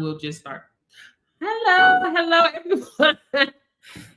we'll just start. Hello, everyone.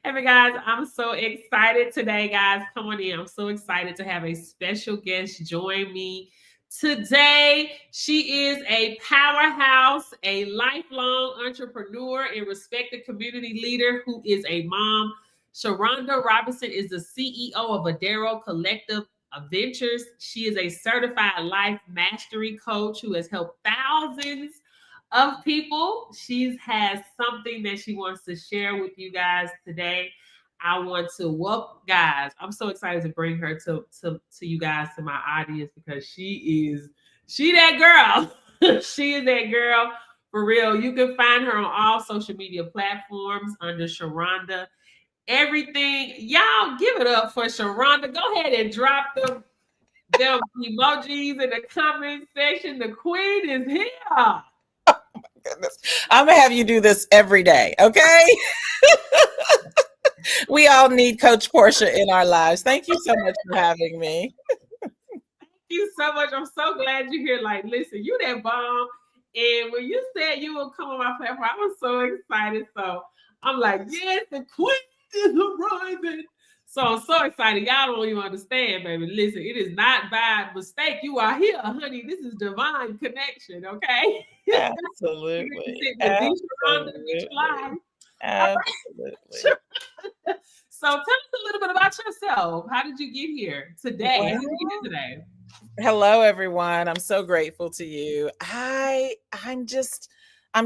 Hey, guys, I'm so excited today, guys. Come on in. I'm so excited to have a special guest join me today. She is a powerhouse, a lifelong entrepreneur and respected community leader who is a mom. Sharonda Robinson is the CEO of Adero Collective Ventures. She is a certified life mastery coach who has helped thousands of people. She has something that she wants to share with you guys today. I want to welcome, guys. I'm so excited to bring her to you guys, to my audience, because she that girl. She is that girl for real. You can find her on all social media platforms under Sharonda Everything. Y'all give it up for Sharonda. Go ahead and drop them emojis in the comment section. The queen is here. Goodness. I'm gonna have you do this every day, okay? We all need Coach Portia in our lives. Thank you so much for having me. Thank you so much. I'm so glad you're here. Like, listen, you that bomb. And when you said you will come on my platform, I was so excited. So I'm like, yes, the queen is arriving. So I'm so excited. Y'all don't even understand, baby. Listen, it is not by mistake. You are here, honey. This is divine connection, okay? Absolutely. Absolutely. Absolutely. So tell us a little bit about yourself. How did you get here today? How did you get here today? Hello, everyone. I'm so grateful to you. I'm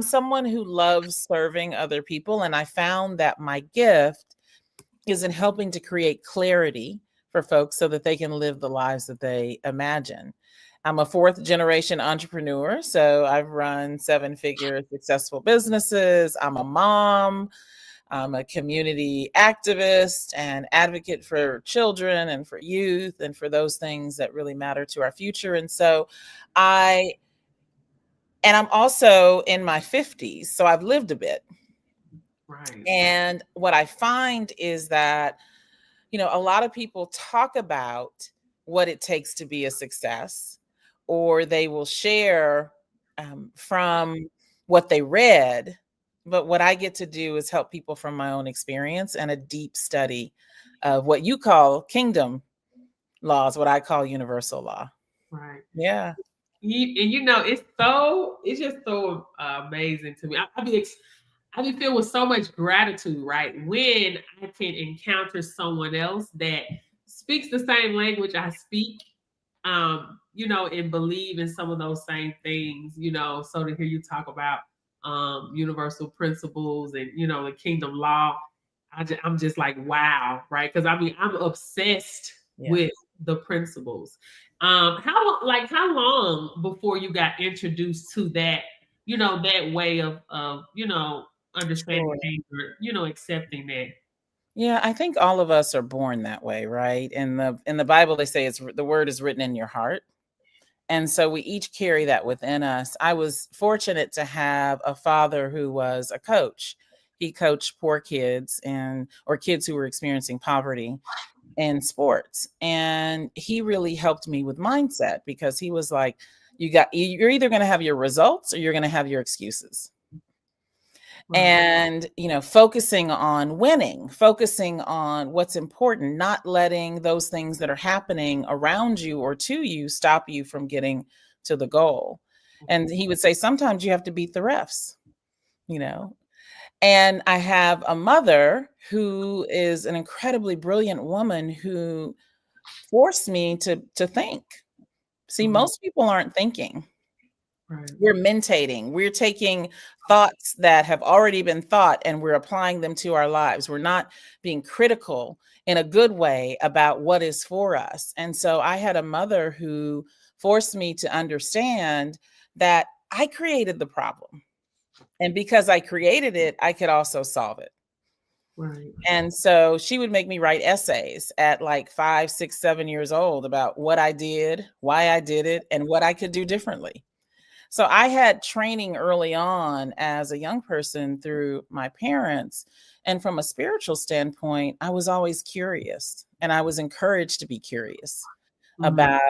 someone who loves serving other people, and I found that my gift is in helping to create clarity for folks so that they can live the lives that they imagine. I'm a fourth generation entrepreneur, so I've run 7-figure successful businesses. I'm a mom. I'm a community activist and advocate for children and for youth and for those things that really matter to our future. And so I'm also in my 50s, so I've lived a bit. Right. And what I find is that, a lot of people talk about what it takes to be a success, or they will share from what they read. But what I get to do is help people from my own experience and a deep study of what you call kingdom laws, what I call universal law. Right. Yeah. It's just so amazing to me. I be filled with so much gratitude, right? When I can encounter someone else that speaks the same language I speak, and believe in some of those same things, so to hear you talk about universal principles and, the kingdom law, I'm just like, wow, right? Because I'm obsessed with the principles. How long before you got introduced to that, that way of understanding things, or accepting that? Yeah, I think all of us are born that way, right? In the Bible, they say the word is written in your heart. And so we each carry that within us. I was fortunate to have a father who was a coach. He coached poor kids or kids who were experiencing poverty in sports. And he really helped me with mindset, because he was like, you're either going to have your results or you're going to have your excuses. And, focusing on winning, focusing on what's important, not letting those things that are happening around you or to you stop you from getting to the goal. And he would say, sometimes you have to beat the refs, And I have a mother who is an incredibly brilliant woman who forced me to think. See, most people aren't thinking. Right. We're mentating. We're taking thoughts that have already been thought and we're applying them to our lives. We're not being critical in a good way about what is for us. And so I had a mother who forced me to understand that I created the problem. And because I created it, I could also solve it. Right. And so she would make me write essays at like 5, 6, 7 years old about what I did, why I did it, and what I could do differently. So I had training early on as a young person through my parents. And from a spiritual standpoint, I was always curious, and I was encouraged to be curious about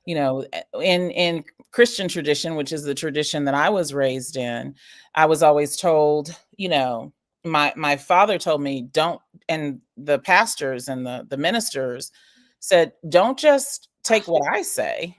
You know, in Christian tradition, which is the tradition that I was raised in, I was always told, you know, my father told me, don't, and the pastors and the ministers said, don't just take what I say.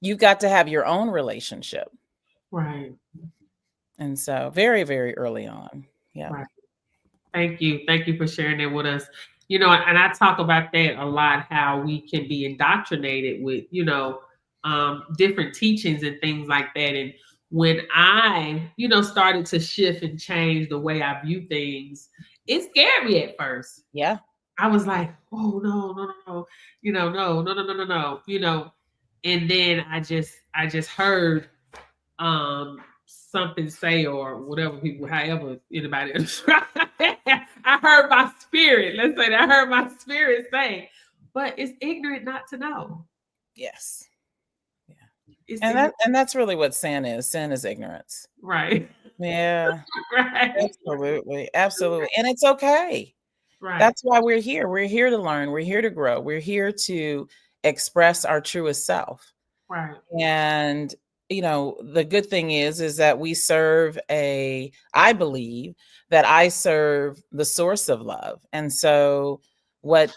You've got to have your own relationship. Right. And so very, very early on. Yeah. Right. Thank you. Thank you for sharing that with us. And I talk about that a lot, how we can be indoctrinated with, different teachings and things like that. And when I, started to shift and change the way I view things, it scared me at first. Yeah. I was like, oh no, no, no, no, no, no, no, no, no, no, and then I just heard something say or whatever people, however anybody else. I heard my spirit. Let's say that I heard my spirit say, but it's ignorant not to know. Yes. Yeah. It's And ignorant. that's really what sin is. Sin is ignorance. Right. Yeah. Right. Absolutely. Absolutely. And it's okay. Right. That's why we're here. We're here to learn. We're here to grow. We're here to express our truest self. Right. And the good thing is that I believe that I serve the source of love. And so what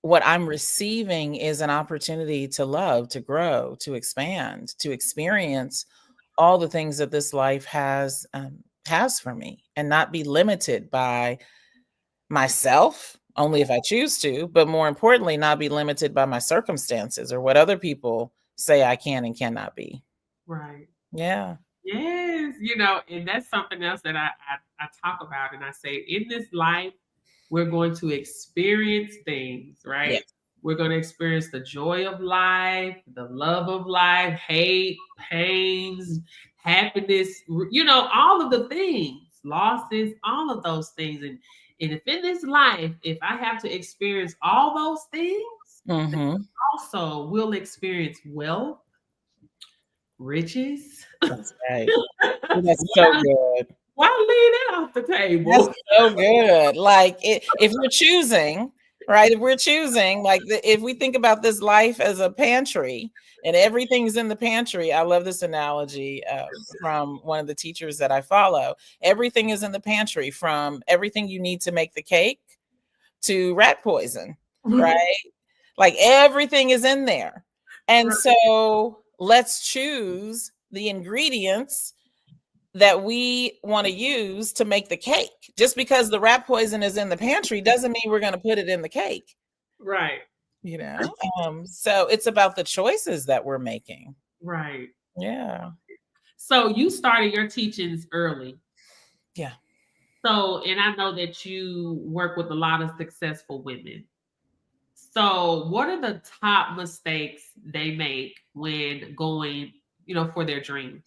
I'm receiving is an opportunity to love, to grow, to expand, to experience all the things that this life has for me, and not be limited by myself, only if I choose to, but more importantly, not be limited by my circumstances or what other people say I can and cannot be. Right. Yeah. Yes, and that's something else that I talk about. And I say, in this life, we're going to experience things, right? Yes. We're going to experience the joy of life, the love of life, hate, pains, happiness, all of the things, losses, all of those things. And if in this life, if I have to experience all those things, then Mm-hmm. also will experience wealth, riches. That's right. Ooh, that's so good. Why leave that off the That's table? so good. Like, if we're choosing, right? If we're choosing, like, if we think about this life as a pantry and everything's in the pantry, I love this analogy from one of the teachers that I follow. Everything is in the pantry, from everything you need to make the cake to rat poison, right? Like, everything is in there. And Right, so let's choose the ingredients that we want to use to make the cake. Just because the rat poison is in the pantry doesn't mean we're going to put it in the cake, right, you know? So it's about the choices that we're making. right. Yeah. So you started your teachings early. Yeah. So, and I know that you work with a lot of successful women. So, what are the top mistakes they make when going, for their dreams?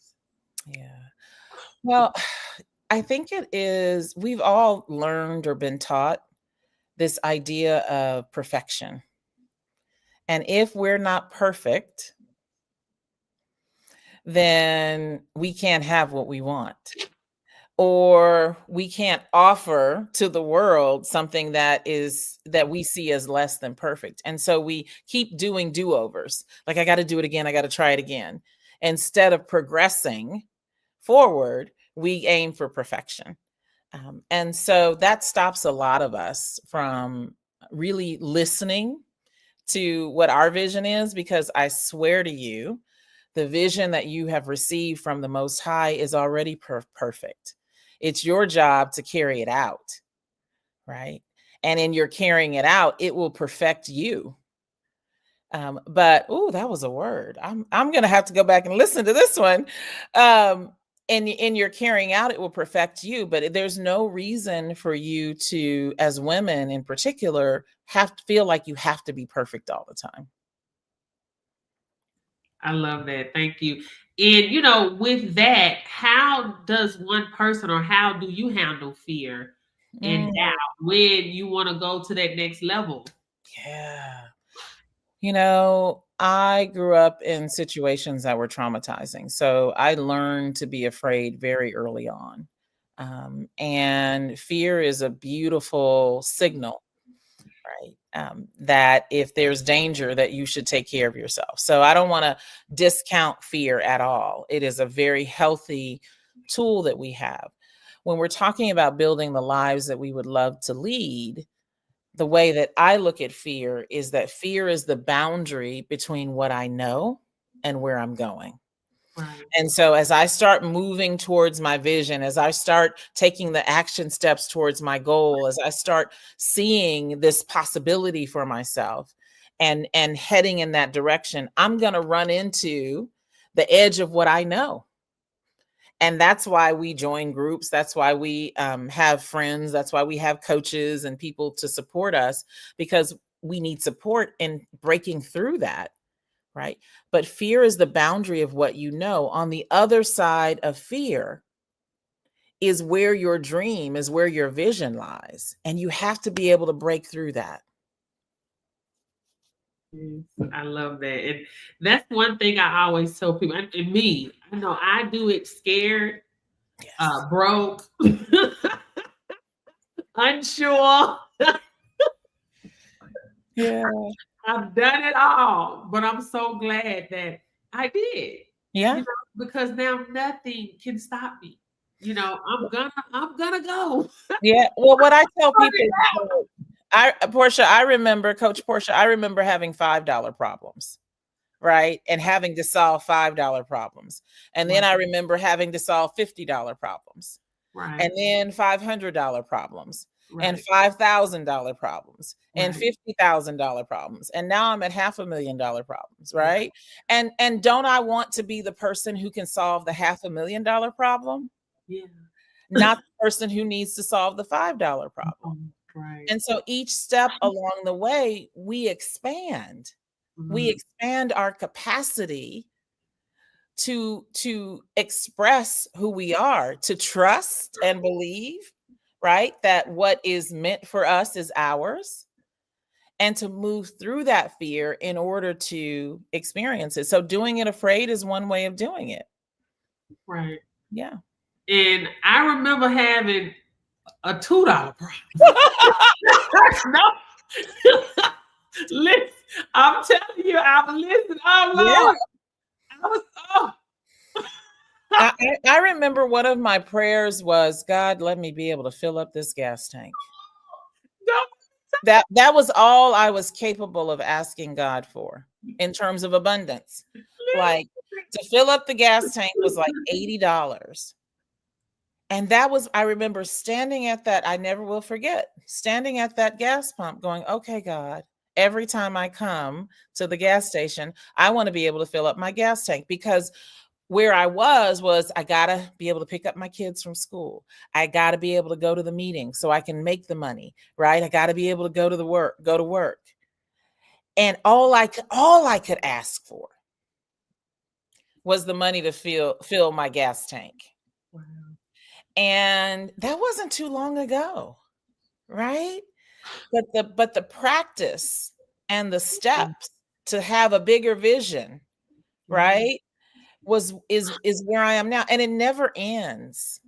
Yeah. Well, I think we've all learned or been taught this idea of perfection. And if we're not perfect, then we can't have what we want, or we can't offer to the world something that we see as less than perfect. And so we keep doing do-overs. Like, I got to do it again, I got to try it again. Instead of progressing forward, we aim for perfection. And so that stops a lot of us from really listening to what our vision is, because I swear to you, the vision that you have received from the Most High is already perfect. It's your job to carry it out, right? And in your carrying it out, it will perfect you. But that was a word. I'm gonna have to go back and listen to this one. And in your carrying out, it will perfect you. But there's no reason for you to, as women in particular, have to feel like you have to be perfect all the time. I love that. Thank you. And with that, how does one person, or how do you handle fear and Mm, doubt when you want to go to that next level? yeah. I grew up in situations that were traumatizing. So I learned to be afraid very early on. And fear is a beautiful signal, right? that if there's danger, that you should take care of yourself. So I don't want to discount fear at all. It is a very healthy tool that we have. When we're talking about building the lives that we would love to lead, the way that I look at fear is that fear is the boundary between what I know and where I'm going. Right. And so as I start moving towards my vision, as I start taking the action steps towards my goal, as I start seeing this possibility for myself and heading in that direction, I'm going to run into the edge of what I know. And that's why we join groups. That's why we have friends. That's why we have coaches and people to support us, because we need support in breaking through that. Right. But fear is the boundary of what you know. On the other side of fear is where your dream, is where your vision lies. And you have to be able to break through that. Yes, I love that. And that's one thing I always tell people. And me, I know I do it scared, Yes. broke, unsure. Yeah. I've done it all, but I'm so glad that I did. Yeah. You know, because now nothing can stop me. You know, I'm gonna go. Yeah. Well, what I tell people, Portia, I remember, Coach Portia, I remember having $5 problems. Right. And having to solve $5 problems. And then Right, I remember having to solve $50 problems. And right, then $500 problems and right, $5,000 problems and right, $50,000 problems. And now I'm at $500,000 problems, right? And don't I want to be the person who can solve the $500,000 problem, yeah, not the person who needs to solve the $5 problem? right. And so each step along the way, we expand. We Mhm. expand our capacity to express who we are, to trust and believe, right, that what is meant for us is ours, and to move through that fear in order to experience it. So doing it afraid is one way of doing it. Right. Yeah. And I remember having a $2 problem. No. Listen, I'm telling you, I'm listening. Oh Yeah. Lord. I was oh I remember one of my prayers was, God, let me be able to fill up this gas tank. no. That was all I was capable of asking God for in terms of abundance. Like, to fill up the gas tank was like $80. And that was, I remember standing at that, I never will forget, standing at that gas pump going, okay, God, every time I come to the gas station, I want to be able to fill up my gas tank, because where I was I got to be able to pick up my kids from school. I got to be able to go to the meeting so I can make the money, right? I got to be able to go to work. And all I could ask for was the money to fill my gas tank. Wow. And that wasn't too long ago, right? But the practice and the steps to have a bigger vision, right? Is where I am now, and it never ends.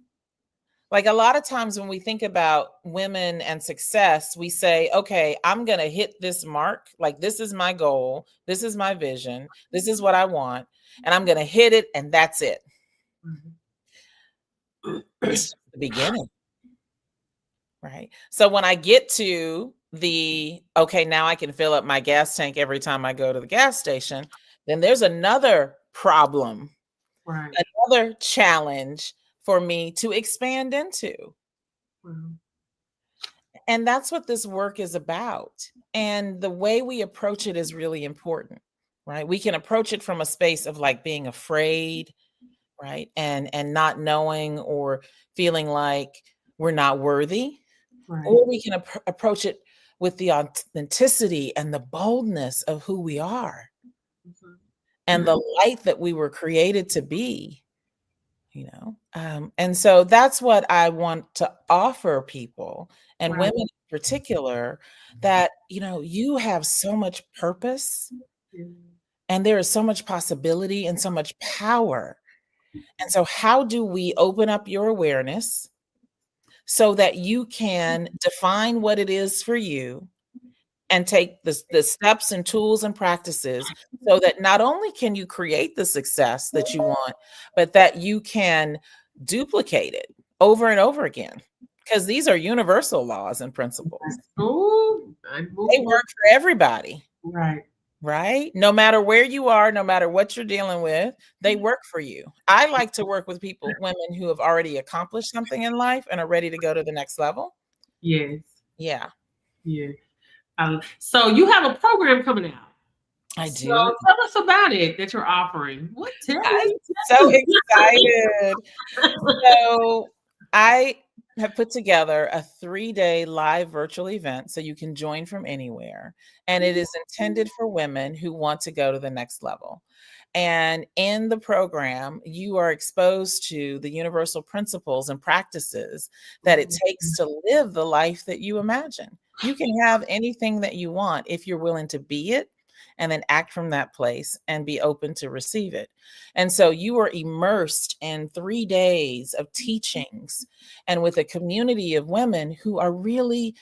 Like, a lot of times when we think about women and success, we say, okay, I'm going to hit this mark. Like, this is my goal. This is my vision. This is what I want. And I'm going to hit it. And that's it. It's just the beginning. Right. So when I get to okay, now I can fill up my gas tank every time I go to the gas station, then there's another problem, Right. another challenge for me to expand into. Wow. And that's what this work is about. And the way we approach it is really important, right? We can approach it from a space of like being afraid, right? And not knowing or feeling like we're not worthy. Right. Or we can approach it with the authenticity and the boldness of who we are and the light that we were created to be, you know. And so that's what I want to offer people, and Right. women in particular, that, you know, you have so much purpose Yeah. and there is so much possibility and so much power. And so how do we open up your awareness so that you can define what it is for you and take the steps and tools and practices so that not only can you create the success that you want, but that you can duplicate it over and over again. Because these are universal laws and principles. Oh, They work for everybody, right. right? No matter where you are, no matter what you're dealing with, they work for you. I like to work with women who have already accomplished something in life and are ready to go to the next level. Yes. Yeah. Yeah. So you have a program coming out. I So do. tell us about it that you're offering. What? Tell I'm me. so excited. So I have put together a 3-day live virtual event so you can join from anywhere. And it is intended for women who want to go to the next level. And in the program, you are exposed to the universal principles and practices that it takes to live the life that you imagine. You can have anything that you want if you're willing to be it and then act from that place and be open to receive it. And so you are immersed in 3 days of teachings and with a community of women who are really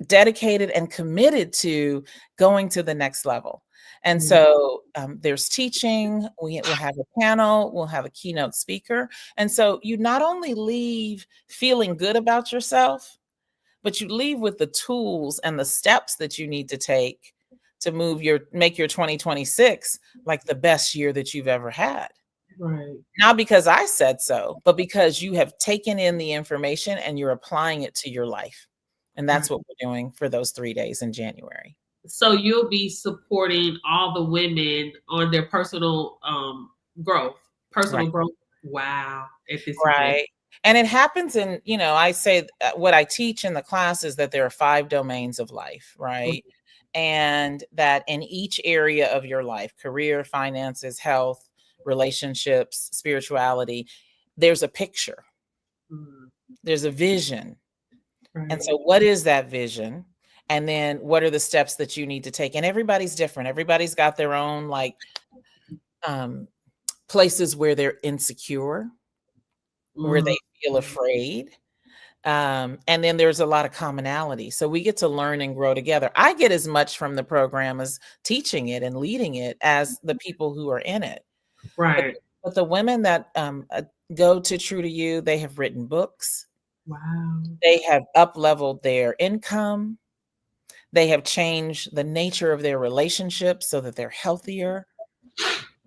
dedicated and committed to going to the next level. And so there's teaching, we will have a panel, we'll have a keynote speaker. And so you not only leave feeling good about yourself, but you leave with the tools and the steps that you need to take to make your 2026 like the best year that you've ever had. Right. Not because I said so, but because you have taken in the information and you're applying it to your life. And that's what we're doing for those 3 days in January. So you'll be supporting all the women on their growth, personal Right. growth. Wow. At this event. Right. And it happens in, I say what I teach in the class is that there are 5 domains of life, right? And that in each area of your life, career, finances, health, relationships, spirituality, there's a picture, there's a vision. Right. And so, what is that vision? And then, what are the steps that you need to take? And everybody's different. Everybody's got their own places where they're insecure, where they feel afraid. And then there's a lot of commonality. So we get to learn and grow together. I get as much from the program as teaching it and leading it as the people who are in it. Right. But the women that go to True to You, they have written books. Wow. They have up-leveled their income. They have changed the nature of their relationships so that they're healthier.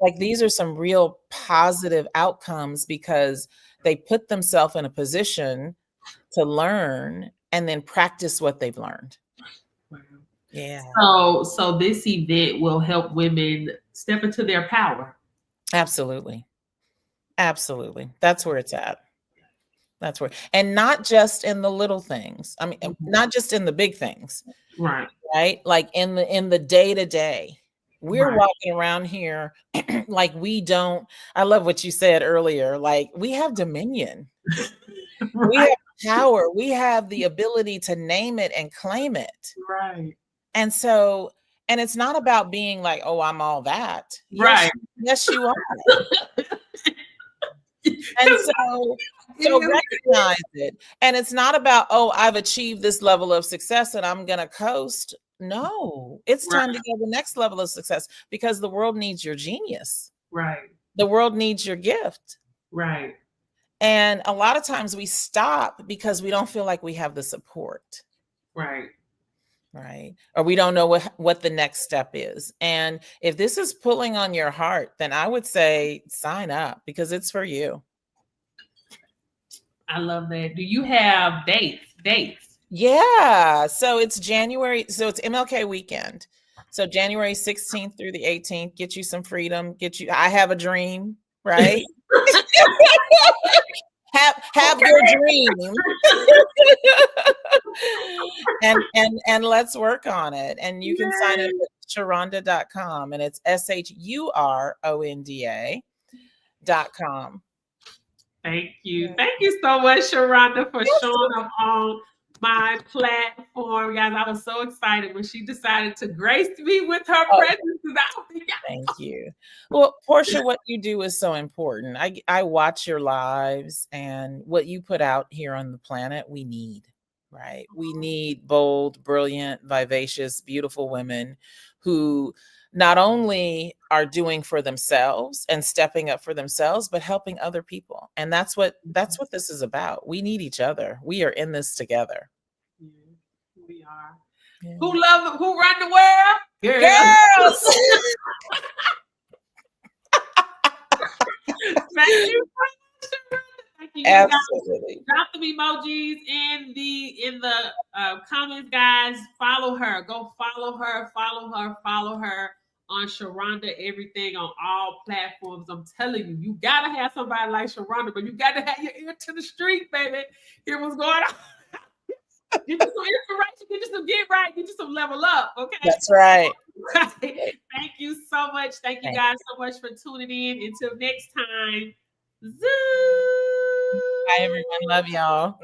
Like these are some real positive outcomes because they put themselves in a position to learn and then practice what they've learned. Wow. Yeah. So this event will help women step into their power. Absolutely. Absolutely. That's where it's at. That's where, and not just in the little things. I mean, not just in the big things. Right. Right? Like in the day-to-day. We're Right. walking around here like we don't. I love what you said earlier. Like we have dominion. Right. We have power. We have the ability to name it and claim it. Right. And so, and it's not about being like, oh, I'm all that. Right. Yes, you are. And so recognize it. And it's not about, oh, I've achieved this level of success and I'm going to coast. No, it's time to go to the next level of success because the world needs your genius. Right. The world needs your gift. Right. And a lot of times we stop because we don't feel like we have the support. Right. Right. Or we don't know what the next step is. And if this is pulling on your heart, then I would say sign up because it's for you. I love that. Do you have dates? Yeah. So it's January. So it's MLK weekend. So January 16th through the 18th, get you some freedom, I have a dream, right? have your dream. and let's work on it. And you can sign up at Sharonda.com and it's SHURONDA.com. Thank you. Thank you so much, Sharonda, for showing up on my platform. Guys, I was so excited when she decided to grace me with her presence. Thank you. Well, Portia, what you do is so important. I watch your lives and what you put out here on the planet, we need. right? We need bold, brilliant, vivacious, beautiful women who not only are doing for themselves and stepping up for themselves, but helping other people. And that's what this is about. We need each other. We are in this together. Yeah, we are. Yeah. Who run the world? Girl. Girls. Thank you so much. Thank you. You guys Absolutely. drop the emojis in the comments, guys. Follow her. Go follow her. Follow her. Follow her on Sharonda everything on all platforms. I'm telling you, you gotta have somebody like Sharonda, but you gotta have your ear to the street, baby. Hear what's going on. Get you some inspiration. Get you some get right. Get you some level up. Okay. That's right. Thank you so much. Thank you Thank guys so much for tuning in. Until next time. Zoo. you. Bye, everyone. Love y'all.